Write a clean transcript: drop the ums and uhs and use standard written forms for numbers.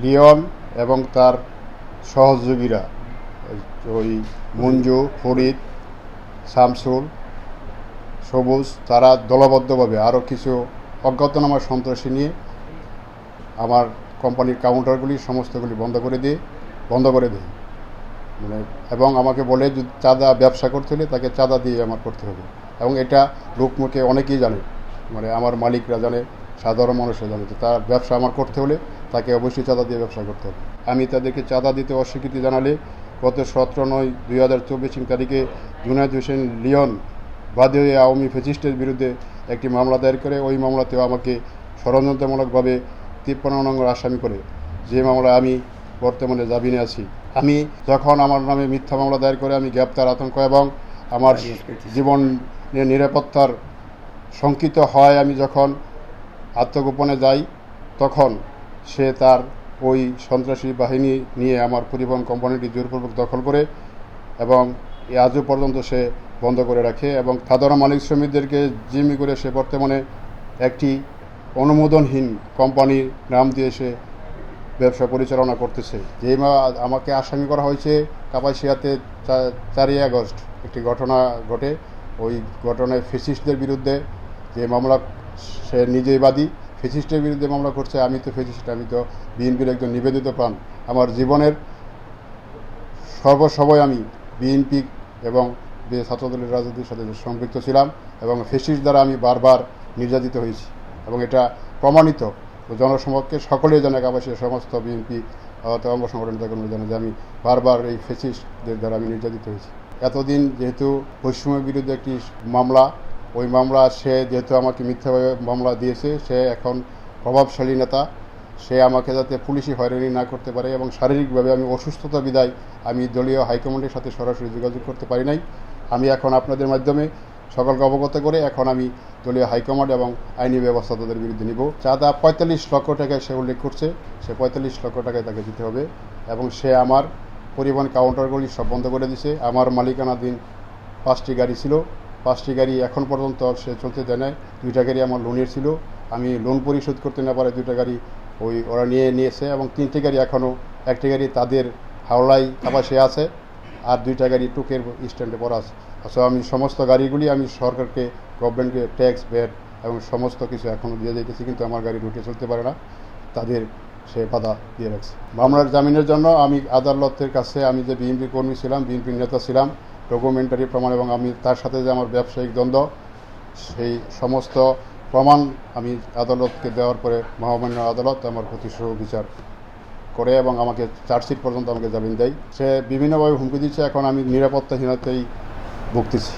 Leone এবং তার সহযোগীরা ওই মঞ্জু, ফরিদ, শামসুল, সবুজ তারা দলবদ্ধভাবে আরও কিছু অজ্ঞাতনামা সন্ত্রাসী নিয়ে আমার কোম্পানির কাউন্টারগুলি সমস্তগুলি বন্ধ করে দেয় মানে এবং আমাকে বলে যে চাঁদা ব্যবসা করতে হলে তাকে চাঁদা দিয়ে আমার করতে হবে এবং এটা লোকমুখে অনেকেই জানে, মানে আমার মালিকরা জানে, সাধারণ মানুষরা জানে যে তার ব্যবসা আমার করতে হলে তাকে অবশ্যই চাঁদা দিয়ে ব্যবসা করতে হবে। আমি তাদেরকে চাঁদা দিতে অস্বীকৃতি জানালে গত 17/9/2024 তারিখে জুনায়েদ হোসেন লিওন বাদী হয়ে আওয়ামী ফ্যাসিস্টের বিরুদ্ধে একটি মামলা দায়ের করে ওই মামলাতেও আমাকে ষড়যন্ত্রমূলকভাবে 53 নম্বর আসামি করে, যে মামলায় আমি বর্তমানে জামিনে আছি। আমি যখন আমার নামে মিথ্যা মামলা দায়ের করে আমি গ্রেপ্তার, আতঙ্ক এবং আমার জীবন নিরাপত্তার শঙ্কিত হয়, আমি যখন আত্মগোপনে যাই তখন সে তার ওই সন্ত্রাসী বাহিনী নিয়ে আমার পরিবহন কোম্পানিটি জোরপূর্বক দখল করে এবং আজও পর্যন্ত সে বন্ধ করে রাখে এবং সাধারণ মালিক শ্রমিকদেরকে জিম্মি করে সে বর্তমানে একটি অনুমোদনহীন কোম্পানির নাম দিয়ে সে ব্যবসা পরিচালনা করতেছে। যেই আমাকে আসামি করা হয়েছে কাপাসিয়াতে 4ই আগস্ট একটি ঘটনা ঘটে, ওই ঘটনায় ফ্যাসিস্টদের বিরুদ্ধে যে মামলা, সে নিজেই বাদী, ফ্যাসিস্টের বিরুদ্ধে মামলা করছে। আমি তো ফ্যাসিস্ট, আমি তো বিএনপির একজন নিবেদিত প্রাণ। আমার জীবনের সর্বসময় আমি বিএনপি এবং ছাত্রদলের রাজনীতির সাথে সম্পৃক্ত ছিলাম এবং ফ্যাসিস্ট দ্বারা আমি বারবার নির্যাতিত হয়েছি এবং এটা প্রমাণিত জনসমক্ষে সকলেই জানে, কাপাসিয়া সমস্ত বিএনপি অঙ্গ সংগঠন কর্মী জানে যে আমি বারবার এই ফ্যাসিস্টদের দ্বারা আমি নির্যাতিত হয়েছি। এতদিন যেহেতু বৈষম্যের বিরুদ্ধে একটি মামলা, ওই মামলা সে যেহেতু আমাকে মিথ্যাভাবে মামলা দিয়েছে, সে এখন প্রভাবশালী নেতা, সে আমাকে যাতে পুলিশি হয়রানি না করতে পারে এবং শারীরিকভাবে আমি অসুস্থতা বিদায় আমি দলীয় হাইকমান্ডের সাথে সরাসরি যোগাযোগ করতে পারি নাই। আমি এখন আপনাদের মাধ্যমে সকলকে অবগত করে এখন আমি দলীয় হাইকমান্ড এবং আইনি ব্যবস্থা তাদের বিরুদ্ধে নিব। চাঁদা 45 লক্ষ টাকায় সে উল্লেখ করছে, সে 45 লক্ষ টাকায় তাকে দিতে হবে এবং সে আমার পরিবহন কাউন্টারগুলি সব বন্ধ করে দিছে। আমার মালিকানাধীন 5টি গাড়ি ছিল, 5টি গাড়ি এখন পর্যন্ত সে চলতে দেয় নাই। 2টা গাড়ি আমার লোনের ছিল, আমি লোন পরিশোধ করতে না পারে 2টা গাড়ি ওরা নিয়েছে এবং 3টি গাড়ি এখনও, 1টি গাড়ি তাদের হাওড়ায় কাপাসিয়া আছে আর 2টা গাড়ি টুকের স্ট্যান্ডে পড়া আছে। আসলে আমি সমস্ত গাড়িগুলি আমি সরকারকে, গভর্নমেন্টকে ট্যাক্স, ভ্যাট এবং সমস্ত কিছু এখনও দিয়ে যেতেছি, কিন্তু আমার গাড়ি রুটে চলতে পারে না, তাদের সে বাধা দিয়ে রাখছে। মামলার জামিনের জন্য আমি আদালতের কাছে, আমি যে বিএনপি কর্মী ছিলাম, বিএনপির নেতা ছিলাম, ডকুমেন্টারি প্রমাণ এবং আমি তার সাথে যে আমার ব্যবসায়িক দ্বন্দ্ব, সেই সমস্ত প্রমাণ আমি আদালতকে দেওয়ার পরে মহামান্য আদালত আমার প্রতি সুবিচার করে এবং আমাকে চার্জশিট পর্যন্ত আমাকে জামিন দেয়। সে বিভিন্নভাবে হুমকি দিচ্ছে, এখন আমি নিরাপত্তাহীনতায় ভুগতেছি।